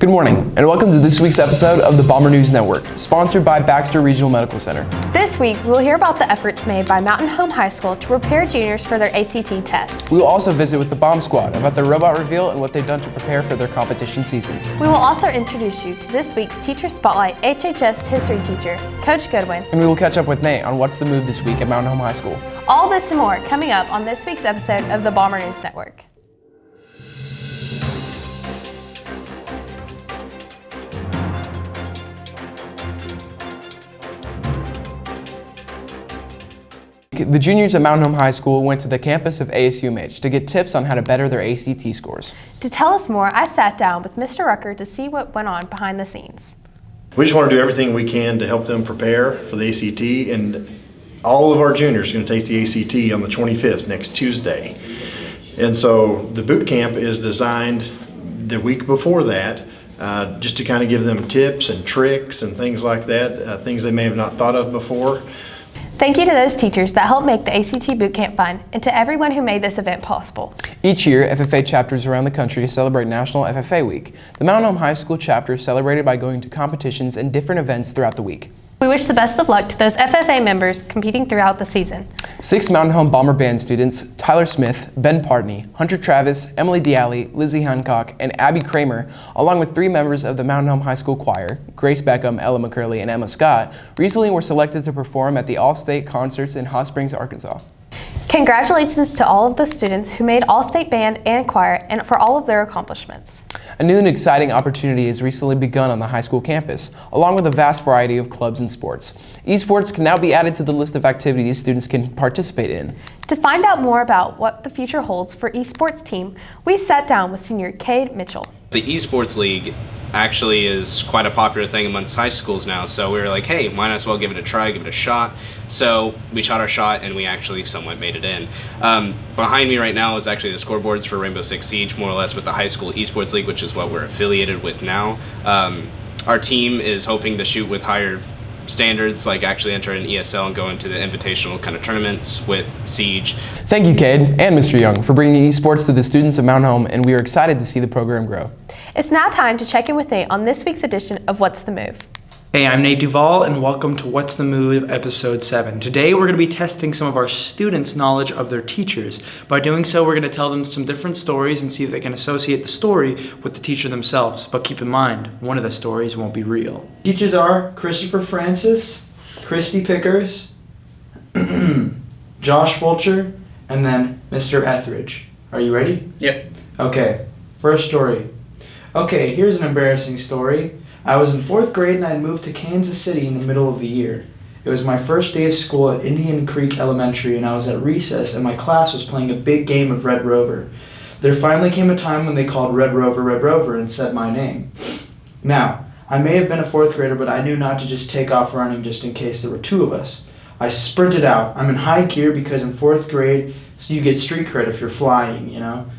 Good morning, and welcome to this week's episode of the Bomber News Network, sponsored by Baxter Regional Medical Center. This week, we'll hear about the efforts made by Mountain Home High School to prepare juniors for their ACT test. We will also visit with the Bomb Squad about their robot reveal and what they've done to prepare for their competition season. We will also introduce you to this week's Teacher Spotlight HHS history teacher, Coach Goodwin. And we will catch up with Nate on what's the move this week at Mountain Home High School. All this and more coming up on this week's episode of the Bomber News Network. The juniors at Mountain Home High School went to the campus of ASUMH to get tips on how to better their ACT scores. To tell us more, I sat down with Mr. Rucker to see what went on behind the scenes. We just want to do everything we can to help them prepare for the ACT, and all of our juniors are going to take the ACT on the 25th, next Tuesday. And so the boot camp is designed the week before that, just to kind of give them tips and tricks and things like that, things they may have not thought of before. Thank you to those teachers that helped make the ACT Bootcamp fun, and to everyone who made this event possible. Each year, FFA chapters around the country celebrate National FFA Week. The Mountain Home High School chapter is celebrated by going to competitions and different events throughout the week. We wish the best of luck to those FFA members competing throughout the season. 6 Mountain Home Bomber Band students, Tyler Smith, Ben Partney, Hunter Travis, Emily Dialli, Lizzie Hancock, and Abby Kramer, along with 3 members of the Mountain Home High School Choir, Grace Beckham, Ella McCurley, and Emma Scott, recently were selected to perform at the All-State Concerts in Hot Springs, Arkansas. Congratulations to all of the students who made All-State Band and Choir, and for all of their accomplishments. A new and exciting opportunity has recently begun on the high school campus, along with a vast variety of clubs and sports. Esports can now be added to the list of activities students can participate in. To find out more about what the future holds for esports team, we sat down with senior Cade Mitchell. The esports league actually is quite a popular thing amongst high schools now, so we were like, hey, might as well give it a try, give it a shot. So we shot our shot and we actually somewhat made it in. Behind me right now is actually the scoreboards for Rainbow Six Siege, more or less with the high school esports league, which is what we're affiliated with now. Our team is hoping to shoot with higher standards, like actually enter an ESL and go into the invitational kind of tournaments with Siege. Thank you, Cade and Mr. Young, for bringing esports to the students of Mountain Home, and we are excited to see the program grow. It's now time to check in with Nate on this week's edition of What's the Move? Hey, I'm Nate Duvall, and welcome to What's the Move, Episode 7. Today, we're going to be testing some of our students' knowledge of their teachers. By doing so, we're going to tell them some different stories and see if they can associate the story with the teacher themselves. But keep in mind, one of the stories won't be real. Teachers are Christopher Francis, Christy Pickers, Josh Fulcher, and then Mr. Etheridge. Are you ready? Yep. Okay, first story. Okay, here's an embarrassing story. I was in 4th grade and I had moved to Kansas City in the middle of the year. It was my first day of school at Indian Creek Elementary, and I was at recess and my class was playing a big game of Red Rover. There finally came a time when they called Red Rover, and said my name. Now, I may have been a 4th grader, but I knew not to just take off running just in case there were 2 of us. I sprinted out. I'm in high gear because in 4th grade, so you get street cred if you're flying, you know?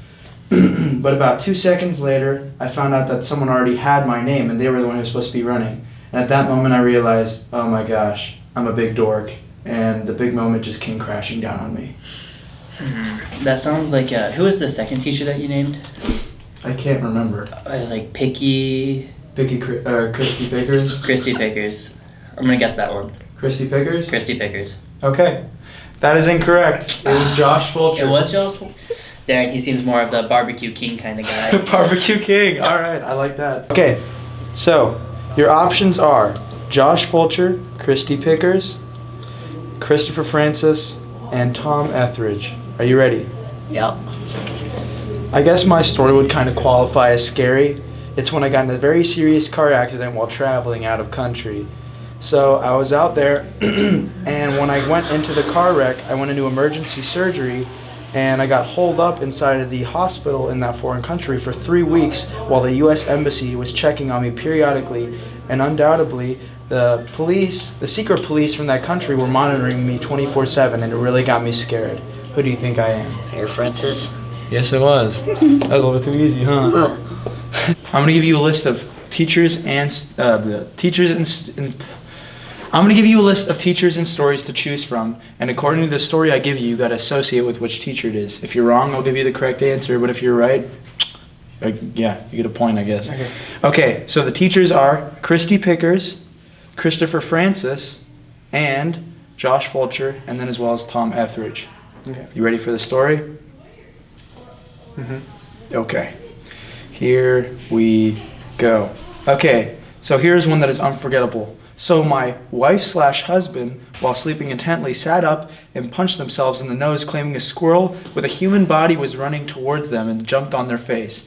But about 2 seconds later, I found out that someone already had my name and they were the one who was supposed to be running. And at that moment I realized, oh my gosh, I'm a big dork. And the big moment just came crashing down on me. That sounds like, who was the second teacher that you named? I can't remember. It was like Christy Pickers? Christy Pickers. I'm gonna guess that one. Christy Pickers? Christy Pickers. Okay. That is incorrect. It was Josh Fulcher. It was Josh Fulcher? Dang, he seems more of the barbecue king kind of guy. Barbecue king. All right, I like that. Okay, so your options are Josh Fulcher, Christy Pickers, Christopher Francis, and Tom Etheridge. Are you ready? Yep. I guess my story would kind of qualify as scary. It's when I got in a very serious car accident while traveling out of country. So I was out there, and when I went into the car wreck, I went into emergency surgery, and I got holed up inside of the hospital in that foreign country for 3 weeks while the U.S. Embassy was checking on me periodically, and undoubtedly the police, the secret police from that country, were monitoring me 24/7, and it really got me scared. Who do you think I am? Hey, Francis. Yes, it was. That was a little bit too easy, huh? I'm gonna give you a list of teachers and I'm going to give you a list of teachers and stories to choose from, and according to the story I give you, you got to associate with which teacher it is. If you're wrong, I'll give you the correct answer, but if you're right, Yeah, you get a point, I guess. Okay, so the teachers are Christy Pickers, Christopher Francis, and Josh Fulcher, and then as well as Tom Etheridge. Okay. You ready for the story? Okay. Here we go. Okay, so here's one that is unforgettable. So my wife/husband, while sleeping intently, sat up and punched themselves in the nose, claiming a squirrel with a human body was running towards them and jumped on their face.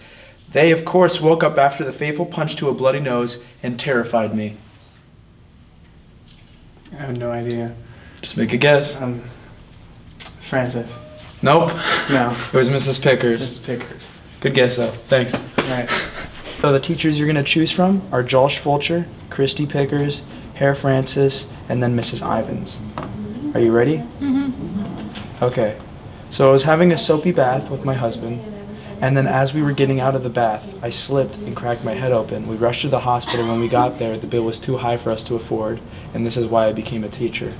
They, of course, woke up after the fateful punch to a bloody nose and terrified me. I have no idea. Just make a guess. Francis. Nope. No. It was Mrs. Pickers. Mrs. Pickers. Good guess, though. Thanks. All right. So the teachers you're going to choose from are Josh Fulcher, Christy Pickers, Herr Francis, and then Mrs. Ivins. Are you ready? Okay. So I was having a soapy bath with my husband, and then as we were getting out of the bath, I slipped and cracked my head open. We rushed to the hospital. When we got there, the bill was too high for us to afford, and this is why I became a teacher.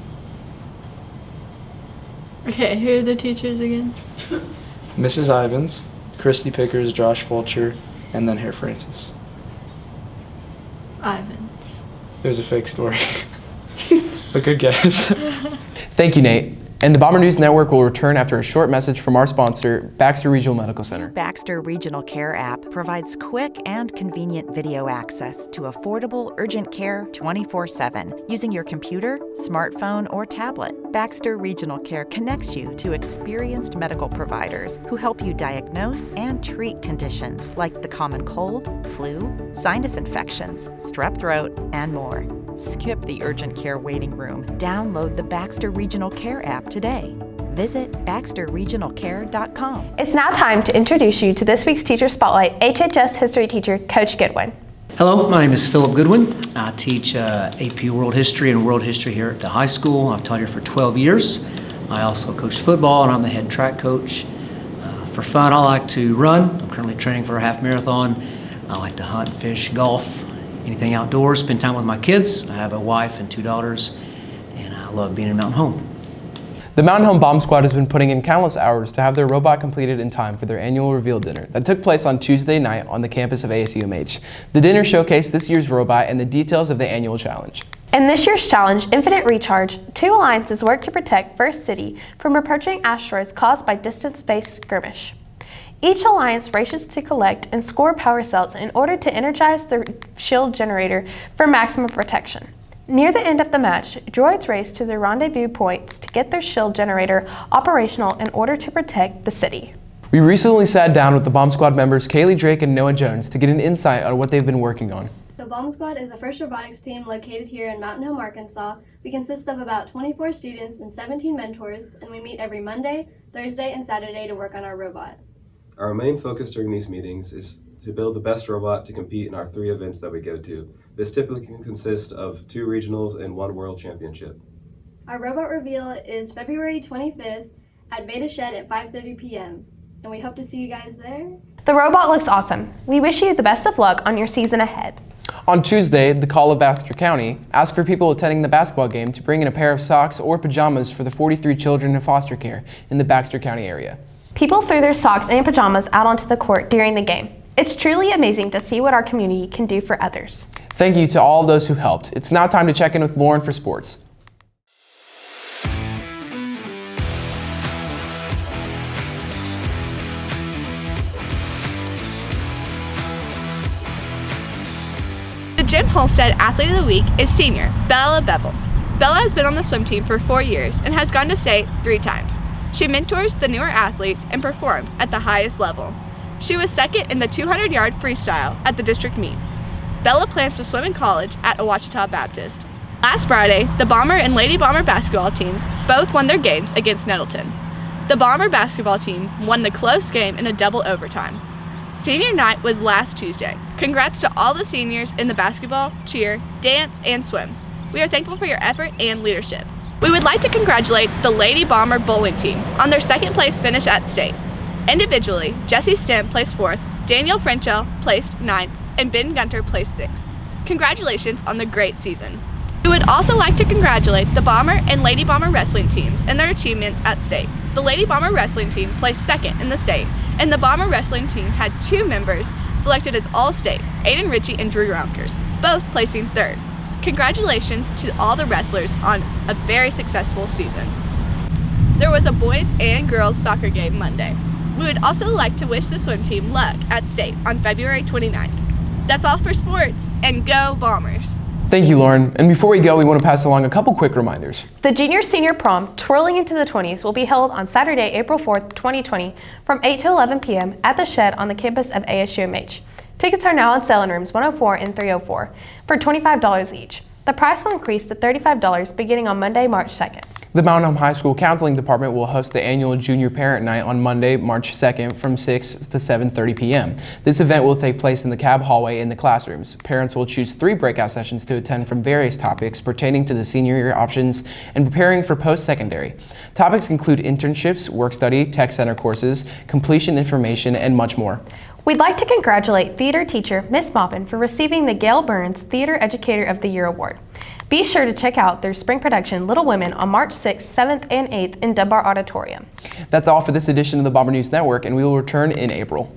Okay, who are the teachers again? Mrs. Ivins, Christy Pickers, Josh Fulcher, and then Herr Francis. Ivins. It was a fake story. A good guess. Thank you, Nate. And the Bomber News Network will return after a short message from our sponsor, Baxter Regional Medical Center. Baxter Regional Care app provides quick and convenient video access to affordable urgent care 24/7 using your computer, smartphone, or tablet. Baxter Regional Care connects you to experienced medical providers who help you diagnose and treat conditions like the common cold, flu, sinus infections, strep throat, and more. Skip the urgent care waiting room. Download the Baxter Regional Care app today. Visit baxterregionalcare.com. It's now time to introduce you to this week's Teacher Spotlight, HHS history teacher, Coach Goodwin. Hello, my name is Philip Goodwin. I teach AP World History and World History here at the high school. I've taught here for 12 years. I also coach football, and I'm the head track coach. For fun, I like to run. I'm currently training for a half marathon. I like to hunt, fish, golf, anything outdoors, spend time with my kids. I have a wife and 2 daughters, and I love being in Mountain Home. The Mountain Home Bomb Squad has been putting in countless hours to have their robot completed in time for their annual reveal dinner that took place on Tuesday night on the campus of ASUMH. The dinner showcased this year's robot and the details of the annual challenge. In this year's challenge, Infinite Recharge, 2 alliances work to protect First City from approaching asteroids caused by distant space skirmish. Each alliance races to collect and score power cells in order to energize the shield generator for maximum protection. Near the end of the match, droids race to their rendezvous points to get their shield generator operational in order to protect the city. We recently sat down with the Bomb Squad members Kaylee Drake and Noah Jones to get an insight on what they've been working on. The Bomb Squad is the first robotics team located here in Mountain Home, Arkansas. We consist of about 24 students and 17 mentors, and we meet every Monday, Thursday, and Saturday to work on our robot. Our main focus during these meetings is to build the best robot to compete in our 3 events that we go to. This typically consists of 2 regionals and 1 world championship. Our robot reveal is February 25th at Beta Shed at 5:30 p.m. and we hope to see you guys there. The robot looks awesome. We wish you the best of luck on your season ahead. On Tuesday, the Call of Baxter County asked for people attending the basketball game to bring in a pair of socks or pajamas for the 43 children in foster care in the Baxter County area. People threw their socks and pajamas out onto the court during the game. It's truly amazing to see what our community can do for others. Thank you to all those who helped. It's now time to check in with Lauren for sports. The Jim Holstead Athlete of the Week is senior Bella Bevel. Bella has been on the swim team for 4 years and has gone to state 3 times. She mentors the newer athletes and performs at the highest level. She was second in the 200-yard freestyle at the district meet. Bella plans to swim in college at Ouachita Baptist. Last Friday, the Bomber and Lady Bomber basketball teams both won their games against Nettleton. The Bomber basketball team won the close game in a double overtime. Senior night was last Tuesday. Congrats to all the seniors in the basketball, cheer, dance, and swim. We are thankful for your effort and leadership. We would like to congratulate the Lady Bomber bowling team on their 2nd place finish at state. Individually, Jesse Stem placed 4th, Daniel Frenchell placed 9th, and Ben Gunter placed 6th. Congratulations on the great season. We would also like to congratulate the Bomber and Lady Bomber wrestling teams and their achievements at state. The Lady Bomber wrestling team placed second in the state, and the Bomber wrestling team had 2 members selected as All-State, Aiden Ritchie and Drew Ronkers, both placing third. Congratulations to all the wrestlers on a very successful season. There was a boys and girls soccer game Monday. We would also like to wish the swim team luck at state on February 29th. That's all for sports, and go Bombers! Thank you, Lauren. And before we go, we want to pass along a couple quick reminders. The Junior-Senior Prom, Twirling into the 20s, will be held on Saturday, April 4th, 2020, from 8 to 11 p.m. at the Shed on the campus of ASUMH. Tickets are now on sale in rooms 104 and 304 for $25 each. The price will increase to $35 beginning on Monday, March 2nd. The Mountain Home High School Counseling Department will host the annual Junior Parent Night on Monday, March 2nd from 6 to 7:30 p.m. This event will take place in the cab hallway in the classrooms. Parents will choose 3 breakout sessions to attend from various topics pertaining to the senior year options and preparing for post-secondary. Topics include internships, work study, tech center courses, completion information, and much more. We'd like to congratulate theater teacher Miss Maupin for receiving the Gail Burns Theater Educator of the Year Award. Be sure to check out their spring production, Little Women, on March 6th, 7th, and 8th in Dunbar Auditorium. That's all for this edition of the Bomber News Network, and we will return in April.